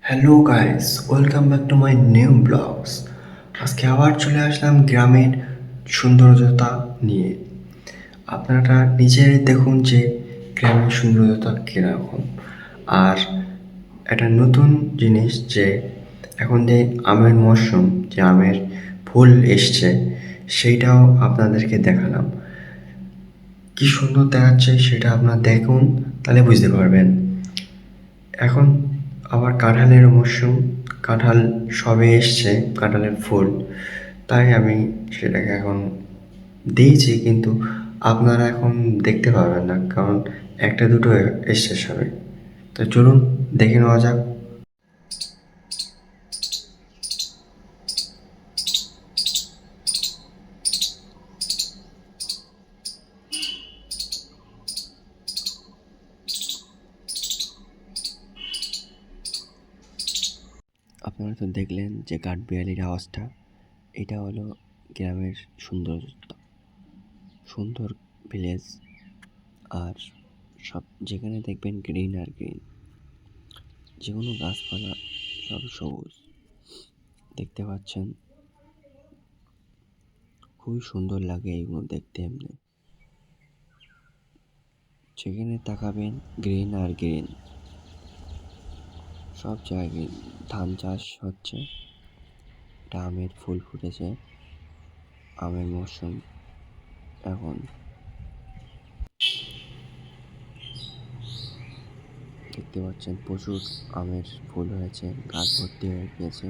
Hello guys, welcome back to my new blogs. আজকে আবার চলে আসলাম গ্রামের সৌন্দর্যতা নিয়ে। আপনারা নিজেরাই দেখুন যে গ্রামের সৌন্দর্যতা কীরকম। আর একটা নতুন জিনিস যে এখন যে আমের মরশুম, যে আমের ফুল এসছে, সেইটাও আপনাদেরকে দেখালাম। কি সুন্দর দেখাচ্ছে সেটা আপনারা দেখুন, তাহলে বুঝতে পারবেন। এখন আবার কাঁঠালের মরশুম, কাঁঠাল সবে এসছে, কাঁঠালের ফুল, তাই আমি সেটাকে এখন দিয়েছি, কিন্তু আপনারা এখন দেখতে পারবেন না, কারণ একটা দুটো এসছে সবে। তো চলুন দেখে নেওয়া যাক। আপনারা তো দেখলেন যে কাঠবিড়ালির আওয়াজটা, এটা হলো গ্রামের সৌন্দর্যতা, সুন্দর ভিলেজ। আর সব যেখানে দেখবেন গ্রিন আর গ্রিন, যে কোনো গাছপালা সব সবুজ দেখতে পাচ্ছেন। খুবই সুন্দর লাগে এইগুলো দেখতে। এমনি যেখানে তাকাবেন গ্রিন আর গ্রিন, সব জায়গায় গ্রিন। ধান চাষ হচ্ছে, এটা আমের ফুল ফুটেছে, আমের মরশুম এখন। দেখতে পাচ্ছেন প্রচুর আমের ফুল হয়েছে, গাছ ভর্তি হয়ে গিয়েছে।